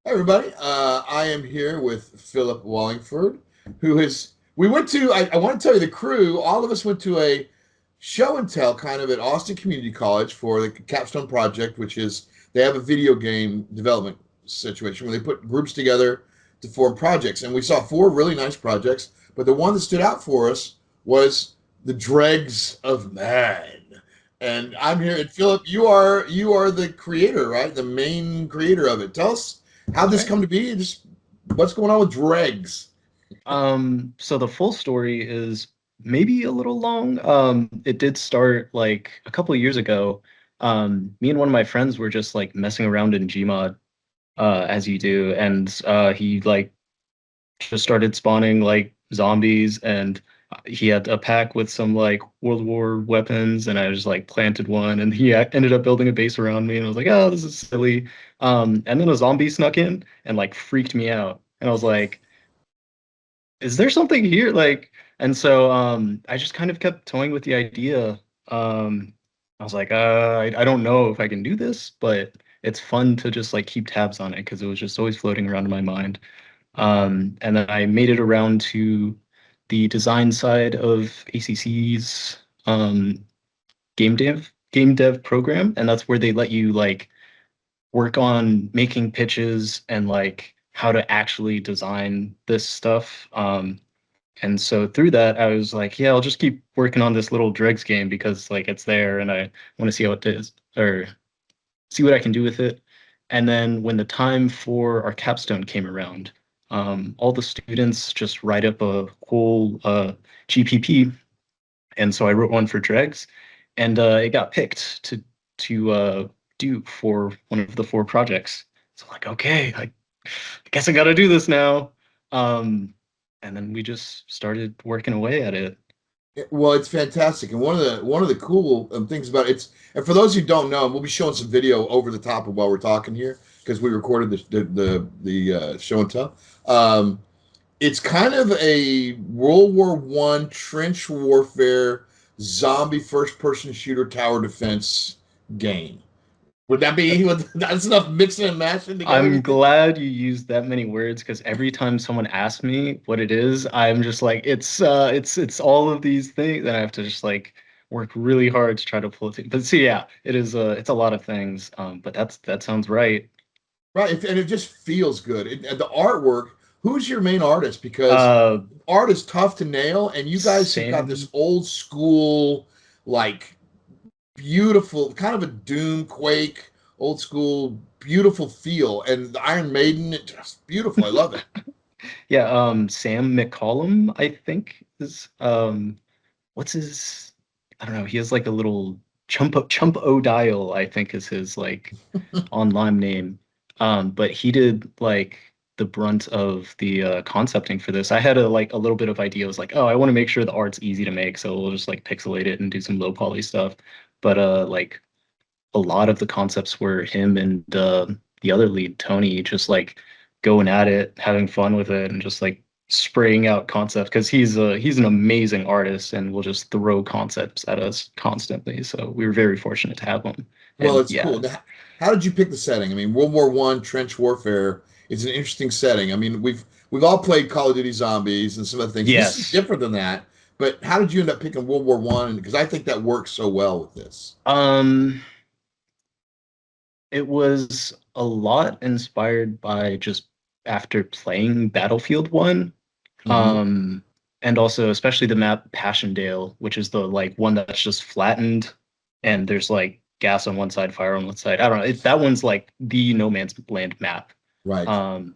Hi, everybody. I am here with Philip Wallingford, who is. We went to. I want to tell you the crew. All of us went to a show and tell kind of at Austin Community College for the Capstone Project, which is they have a video game development situation where they put groups together to form projects, and we saw four really nice projects. But the one that stood out for us was the Dregs of Man. And I'm here, and Philip, you are the creator, right? The main creator of it. Tell us how That's this right. come to be, and just what's going on with Dregs. So the full story is maybe a little long. It did start like a couple of years ago. Me and one of my friends were just like messing around in Gmod, as you do, and he like just started spawning like zombies, and he had a pack with some like World War weapons, and I just like planted one, and he ended up building a base around me, and I was like, oh, this is silly. And then a zombie snuck in and like freaked me out, and I was like, is there something here? Like, and so I just kind of kept toying with the idea. I was like, I don't know if I can do this, but it's fun to just like keep tabs on it because it was just always floating around in my mind. And then I made it around to the design side of ACC's game dev program, and that's where they let you like work on making pitches and like how to actually design this stuff. And so through that, I was like, yeah, I'll just keep working on this little Dregs game because like it's there and I want to see how it is or see what I can do with it. And then when the time for our capstone came around, all the students just write up a whole GPP, and so I wrote one for Dregs, and it got picked to do for one of the four projects. So I'm like, okay, I guess I got to do this now. Um, and then we just started working away at it. Well, it's fantastic, and one of the cool things about it, it's and for those who don't know, we'll be showing some video over the top of while we're talking here because we recorded the show and tell. It's kind of a World War One trench warfare zombie first person shooter tower defense game. Would that be that's enough mixing and mashing together? You I'm think? glad you used that many words because every time someone asks me what it is, I'm just like, it's all of these things, and I have to just like work really hard to try to pull it together. But see, yeah, it is it's a lot of things. But that sounds right. Right, and it just feels good. And the artwork. Who's your main artist? Because Uh, art is tough to nail, and you guys have got this Sam, old school, like beautiful, kind of a Doom Quake, old school, beautiful feel. And the Iron Maiden, it's just beautiful. I love it. yeah, Sam McCollum, I think is what's his? I don't know. He has like a little Chump O'Dial, I think is his like online name. But he did like the brunt of the concepting for this. I had a little bit of idea. I was like, oh, I want to make sure the art's easy to make, so we'll just like pixelate it and do some low poly stuff. But like a lot of the concepts were him and the other lead, Tony, just like going at it, having fun with it, and just like spraying out concepts because he's an amazing artist and will just throw concepts at us constantly. So we were very fortunate to have him. Well, And it's yeah, cool. Now, how did you pick the setting? I mean, World War One trench warfare is an interesting setting. I mean, we've all played Call of Duty Zombies and some other things. This is yes. different than that. But how did you end up picking World War One? Because I think that works so well with this. Um, it was a lot inspired by just after playing Battlefield 1. Hmm. Um, and also especially the map Passchendaele, which is the like one that's just flattened and there's like gas on one side, fire on one side. I don't know. That one's like the no man's land map. Right. Um,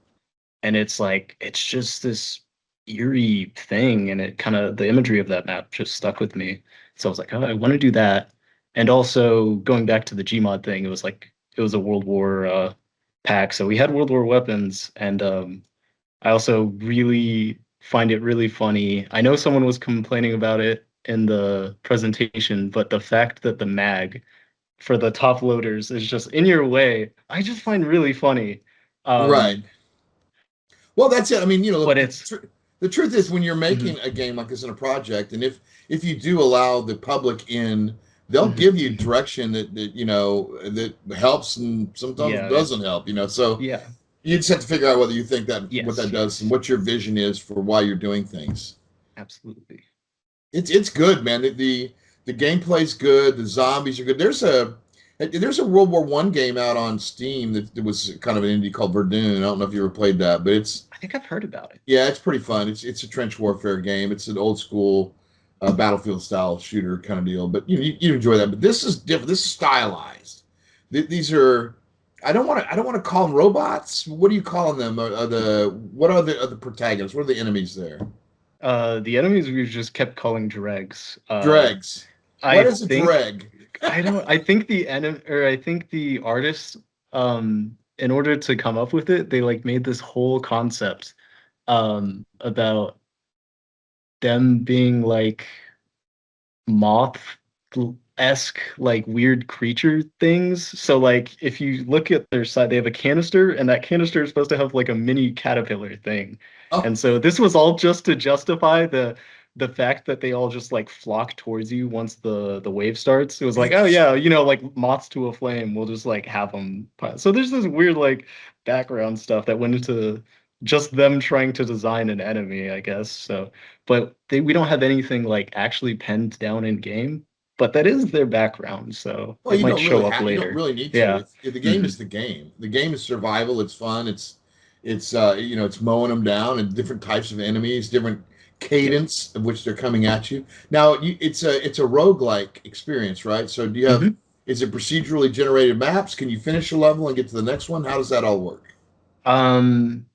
and it's like it's just this eerie thing, and it kind of the imagery of that map just stuck with me. So I was like, oh, I want to do that. And also going back to the Gmod thing, it was like it was a World War pack, so we had World War weapons, and I also really find it really funny. I know someone was complaining about it in the presentation, but the fact that the mag for the top loaders is just in your way, I just find really funny. Right. Um, Well, that's it. I mean, but it's the truth is when you're mhm, making a game like this in a project, and if you do allow the public in, they'll mhm, give you mhm. direction that helps and sometimes Yeah, doesn't help. So yeah. You just have to figure out whether you think that what Yes, that does and yes, what your vision is for why you're doing things. absolutely. It's good, man. The gameplay's good. The zombies are good. There's a World War One game out on Steam that was kind of an indie called Verdun. I don't know if you ever played that, but it's I think I've heard about it. yeah, it's pretty fun. It's a trench warfare game. It's an old school battlefield style shooter kind of deal. But you enjoy that. But this is different. This is stylized. These are I don't want to call them robots. What do you call them? Are the protagonists? What are the enemies there? The enemies we've just kept calling dregs. Dregs. I What is a think dreg? I don't. I think the enemy, or I think the artists, in order to come up with it, they like made this whole concept, about them being like moth-esque, like weird creature things. So like if you look at their side, they have a canister, and that canister is supposed to have like a mini caterpillar thing. Oh, And so this was all just to justify the fact that they all just like flock towards you once the wave starts. It was like, oh yeah, like moths to a flame, we'll just like have them. So there's this weird like background stuff that went into just them trying to design an enemy, I guess. So but we don't have anything like actually penned down in game, but that is their background, so well, it might show up you don't later. really need to. Yeah. The game Hmm. is the game. The game is survival. It's fun. It's mowing them down and different types of enemies, different Yep. cadence of which they're coming at you. Now, it's a roguelike experience, right? So Hmm. is it procedurally generated maps? Can you finish a level and get to the next one? How does that all work? Um,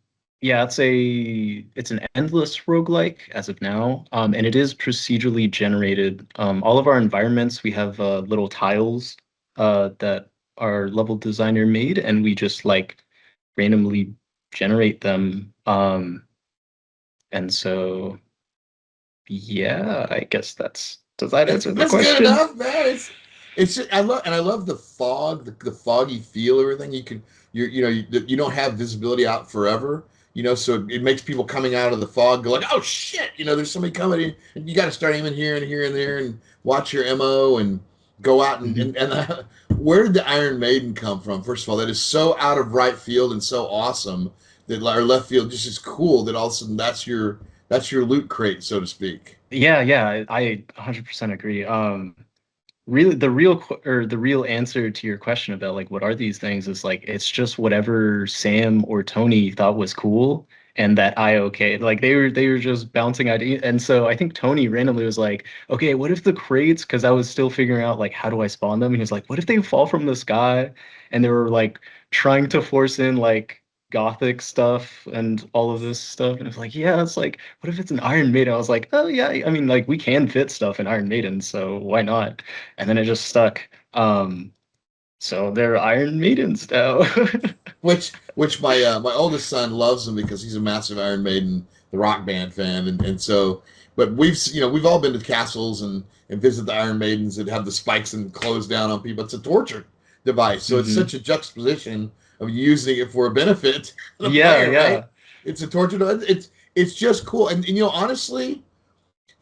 yeah, it's an endless roguelike as of now, and it is procedurally generated. All of our environments, we have little tiles that our level designer made, and we just like randomly generate them. And so yeah, I guess does that answer the That's good question? enough, man. I love the fog, the foggy feel, everything. You don't have visibility out forever. So it makes people coming out of the fog go like, oh shit, there's somebody coming in. And you got to start aiming here and here and there and watch your MO and go out Hmm. where did the Iron Maiden come from? First of all, that is so out of right field and so awesome that our left field just is cool that all of a sudden that's your loot crate, so to speak. Yeah, yeah, I 100% agree. Really, the real answer to your question about like what are these things is like it's just whatever Sam or Tony thought was cool and that I okayed. Like they were just bouncing ideas, and so I think Tony randomly was like, okay, what if the crates? Because I was still figuring out like how do I spawn them. And he was like, what if they fall from the sky? And they were like trying to force in like Gothic stuff and all of this stuff, and it's like, yeah, it's like, what if it's an Iron Maiden? I was like, oh yeah, I mean, like we can fit stuff in Iron Maiden, so why not? And then it just stuck. So they're Iron Maidens now. Which my oldest son loves them because he's a massive Iron Maiden, the rock band fan, and so. But we've all been to castles and visit the Iron Maidens that have the spikes and close down on people. It's a torture device, so it's Hmm. such a juxtaposition of using it for a benefit to the Yeah, player, right? yeah. It's a torture. It's just cool, and honestly,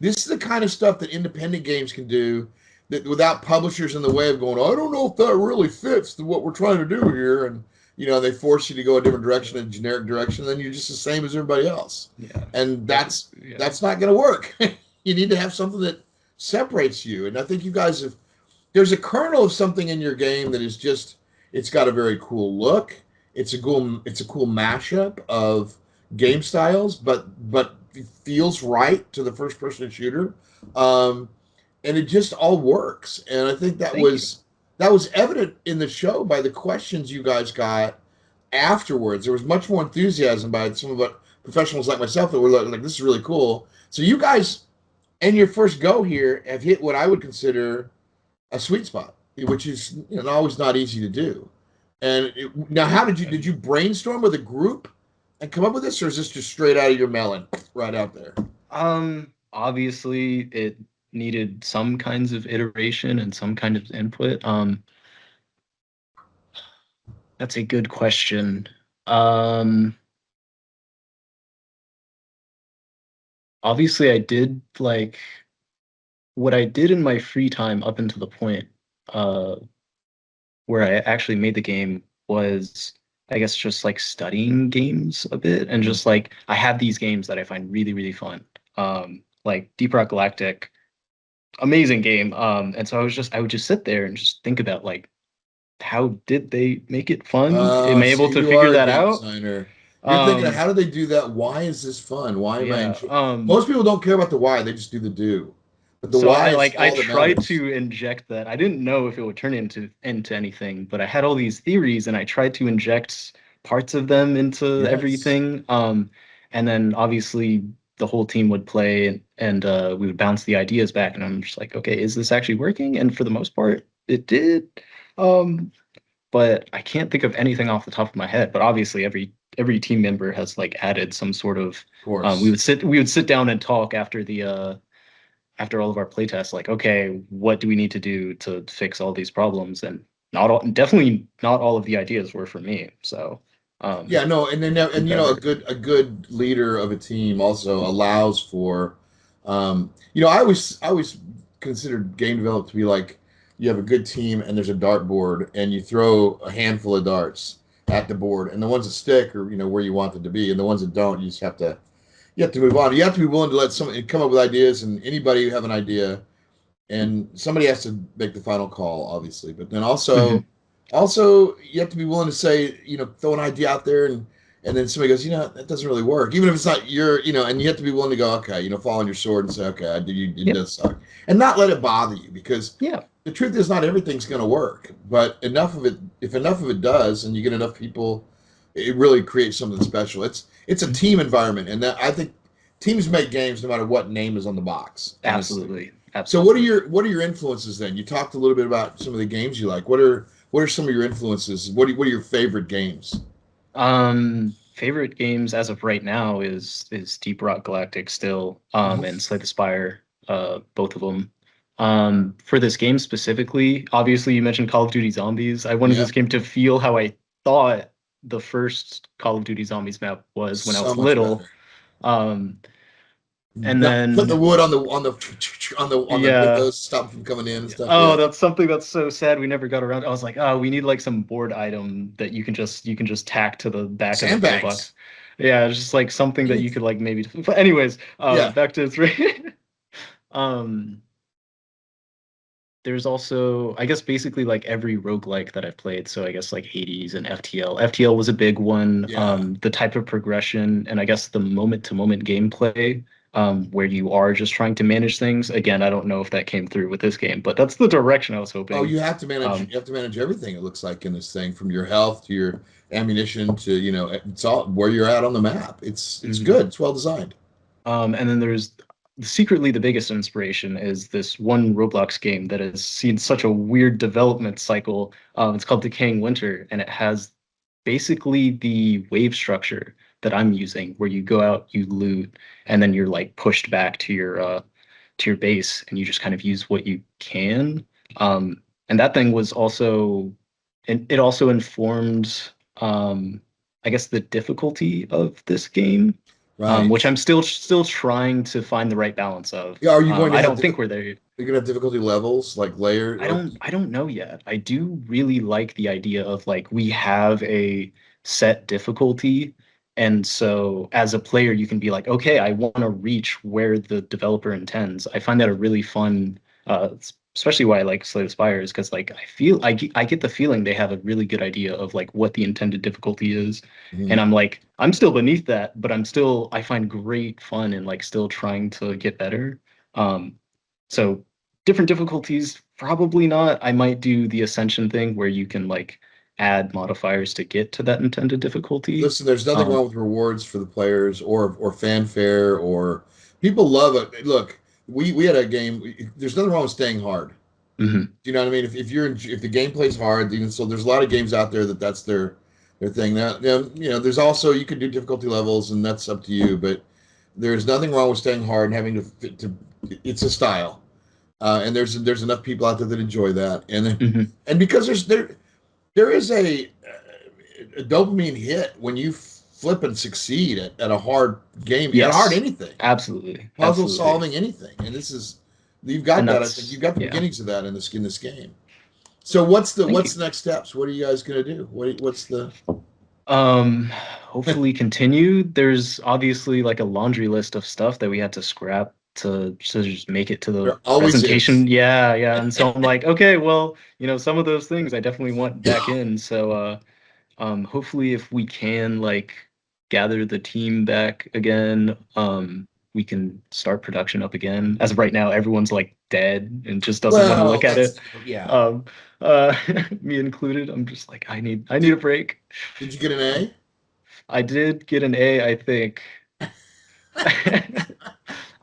this is the kind of stuff that independent games can do that without publishers in the way of going, I don't know if that really fits to what we're trying to do here. And, they force you to go a different direction, a generic direction, then you're just the same as everybody else. Yeah. And That's yeah. that's not going to work. You need to have something that separates you. And I think you guys there's a kernel of something in your game that is just, it's got a very cool look. It's a cool mashup of game styles, but it feels right to the first person shooter. Um, and it just all works. And I think Thank you. that was evident in the show by the questions you guys got afterwards. There was much more enthusiasm by some of the professionals like myself that were like, this is really cool. So you guys, in your first go here, have hit what I would consider a sweet spot, which is always not easy to do. And now, how did you brainstorm with a group and come up with this, or is this just straight out of your melon, right out there? Obviously it needed some kinds of iteration and some kind of input. That's a good question. Um, Obviously I did like what I did in my free time up until the point uh where I actually made the game was I guess just like studying games a bit and Mhm. just like I have these games that I find really, really fun. Like Deep Rock Galactic, amazing game. And so I would just sit there and just think about like how did they make it fun? Am I So able to you figure are a that game out? designer. You're thinking, Um, how do they do that? Why is this fun? Why am I yeah. enjoying? Most people don't care about the why; they just do the do. But the So why I is I all that tried matters. to inject that. I didn't know if it would turn into anything, but I had all these theories and I tried to inject parts of them into Yes. everything. And then obviously the whole team would play and we would bounce the ideas back and I'm just like, okay, is this actually working? And for the most part, it did. Um, but I can't think of anything off the top of my head. But obviously every team member has like added some sort of Of course. we would sit down and talk after all of our playtests, like, okay, what do we need to do to fix all these problems? And not all, definitely not all of the ideas were for me. So, Yeah, no, and you know, endeavor. a good leader of a team also allows for, I always considered game development to be like you have a good team and there's a dartboard and you throw a handful of darts at the board and the ones that stick are where you want them to be and the ones that don't you just have to move on. You have to be willing to let someone come up with ideas and anybody who have an idea and somebody has to make the final call, obviously. But then Hmm. also you have to be willing to say, throw an idea out there, and then somebody goes, that doesn't really work, even if it's not your, and you have to be willing to go, okay, fall on your sword and say, okay, it Yep. does suck, and not let it bother you because Yeah. the truth is not everything's going to work, but if enough of it does, and you get enough people, it really creates something special. It's a Mhm. team environment, and that I think teams make games no matter what name is on the box, honestly. Absolutely. So Absolutely. what are your influences then? You talked a little bit about some of the games you like. What are some of your influences? What are your favorite games? Favorite games as of right now is Deep Rock Galactic still, Mhm. and Slay the Spire, both of them. For this game specifically, obviously you mentioned Call of Duty Zombies. I wanted Yeah, this game to feel how I thought the first Call of Duty Zombies map was when I so was much little. better. Um, and Not put the then wood on the yeah. windows, to stop them coming in and stuff. Oh, Yeah, that's something that's so sad we never got around. I was like, oh, we need like some board item that you can just tack to the back of the sandbags. pillbox. Yeah, it's just like something that you could like maybe. But anyways, Yeah. back to its um. There's also, I guess, basically like every roguelike that I've played. So I guess like Hades and FTL. FTL was a big one. Yeah. The type of progression and I guess the moment-to-moment gameplay, where you are just trying to manage things. Again, I don't know if that came through with this game, but that's the direction I was Oh, hoping. you Um, have to manage everything. It looks like in this thing, from your health to your ammunition to it's all where you're at on the map. It's mhm. good. It's well designed. And then there's secretly the biggest inspiration is this one Roblox game that has seen such a weird development cycle. It's called Decaying Winter, and it has basically the wave structure that I'm using, where you go out, you loot, and then you're like pushed back to your base, and you just kind of use what you can. And that thing was also, it also informed, um, I guess, the difficulty of this game, Right. which I'm still trying to find the right balance of. Yeah. Are you going to I have don't think we're there. you're gonna have difficulty levels like layer like I don't know yet. I do really like the idea of like we have a set difficulty. And so as a player, you can be like, okay, I want to reach where the developer intends. I find that a really fun, especially why I like Slay the Spire is because like I get the feeling they have a really good idea of like what the intended difficulty is. And Mhm. I'm like, I'm still beneath that, but I find great fun in like still trying to get better. Um, so different difficulties, probably not. I might do the ascension thing where you can like add modifiers to get to that intended difficulty. Listen, there's nothing Um, wrong with rewards for the players or fanfare or people love it. Look, we had a game. There's nothing wrong with staying hard. mhm, Do you know what I mean? If the gameplay's hard, so there's a lot of games out there that's their thing. Now, there's also you can do difficulty levels, and that's up to you. But there's nothing wrong with staying hard and having to it's a style, and there's enough people out there that enjoy that, mhm. and because there is a dopamine hit when you flip and succeed at a hard game, at a hard Yes, anything, absolutely, puzzle absolutely. solving anything, and this is you've got And that. I think that's you've got the yeah. beginnings of that in this game. So Thank what's you. the next steps? What are you guys gonna do? What's the Hopefully continue. There's obviously like a laundry list of stuff that we had to scrap to just make it to the There always presentation. is. Yeah, yeah. And so I'm like, okay, well, some of those things I definitely want back in. So hopefully if we can like gather the team back again, we can start production up again. As of right now, everyone's like dead and just doesn't want to Well, look at that's it. yeah. Um, uh, me included. I'm just like, I need a Did break. did you get an A? I did get an A, I think.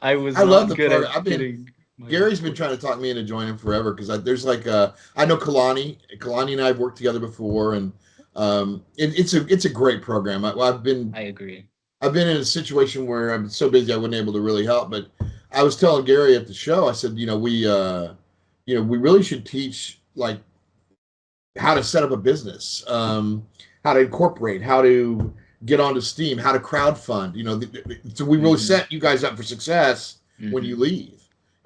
I was I love not the good program. at getting my Gary's been trying reports. to talk me into joining forever because there's like I know Kalani and I have worked together before, and it's a great program. I agree. I've been in a situation where I'm so busy I wasn't able to really help. But I was telling Gary at the show, I said, we really should teach like how to set up a business, how to incorporate, how to get onto Steam, how to crowdfund. So we really Hmm. set you guys up for success when you Hmm. leave.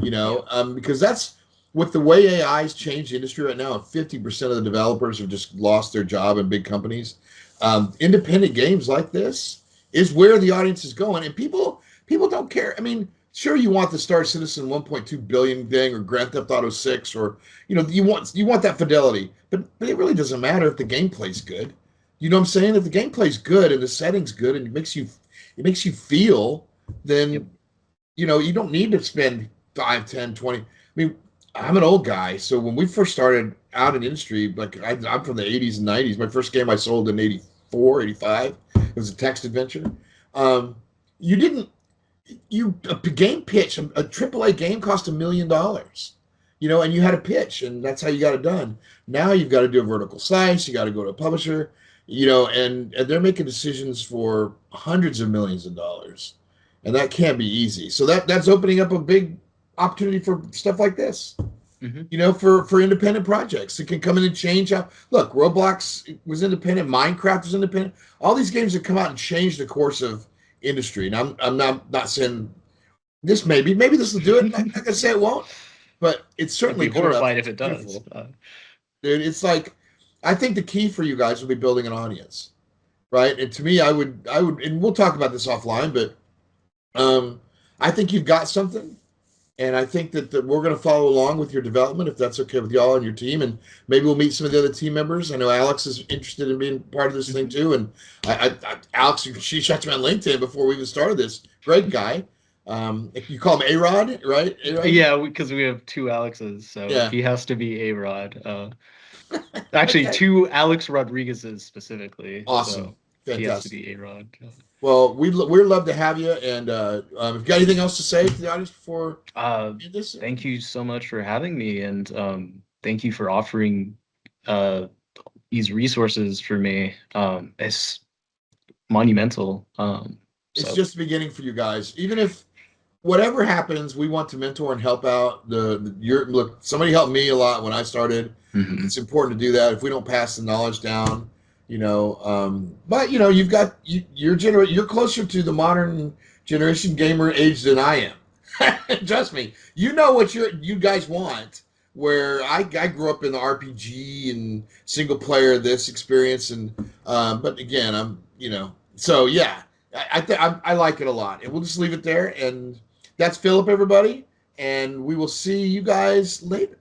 Yep. Because that's with the way AI's changed the industry right now. 50% of the developers have just lost their job in big companies. Independent games like this is where the audience is going, and people don't care. I mean, sure, you want the Star Citizen 1.2 billion thing or Grand Theft Auto 6, or you want that fidelity, but it really doesn't matter if the gameplay's good. You know what I'm saying? If the gameplay's good and the setting's good and it makes you feel, Yep. then you don't need to spend 5, 10, 20. I mean, I'm an old guy, so when we first started out in the industry, like I'm from the 80s and 90s. My first game I sold in 84, 85. It was a text adventure. Um, you didn't a game pitch, a AAA game cost $1 million, and you had a pitch, and that's how you got it done. Now you've got to do a vertical slice, you got to go to a publisher, and they're making decisions for hundreds of millions of dollars, and that can't be easy. So that's opening up a big opportunity for stuff like this. Hmm. For independent projects, it can come in and change how. Look, Roblox was independent, Minecraft was independent. All these games have come out and changed the course of industry. And I'm not saying this maybe this will do it. I'm not gonna say it won't, but it's I'd certainly be good enough. horrified if It's it does. beautiful, dude. It's like I think the key for you guys will be building an audience, right? And to me, I would, and we'll talk about this offline, but um, I think you've got something. And I think that we're going to follow along with your development, if that's okay with y'all and your team. And maybe we'll meet some of the other team members. I know Alex is interested in being part of this thing Hmm. too. And Alex, she shot me on LinkedIn before we even started this. Great guy. You call him A-Rod, right? A-Rod? Yeah, because we have two Alexes, so Yeah. he has to be A-Rod. Actually, Okay. two Alex Rodriguez's specifically, Awesome. so he has to Fantastic. be A-Rod. Well, we'd love to have you. And if you got anything else to say to the audience before Uh, we end this? Thank you so much for having me, and thank you for offering uh, these resources for me. It's monumental. It's So just the beginning for you guys. Even if whatever happens, we want to mentor and help out your look. Somebody helped me a lot when I started. mhm. It's important to do that. If we don't pass the knowledge down, but you've got you're closer to the modern generation gamer age than I am. Trust me, you know what you guys want. Where I grew up in the RPG and single player this experience, and but again, so yeah, I like it a lot, and we'll just leave it there. And that's Philip, everybody, and we will see you guys later.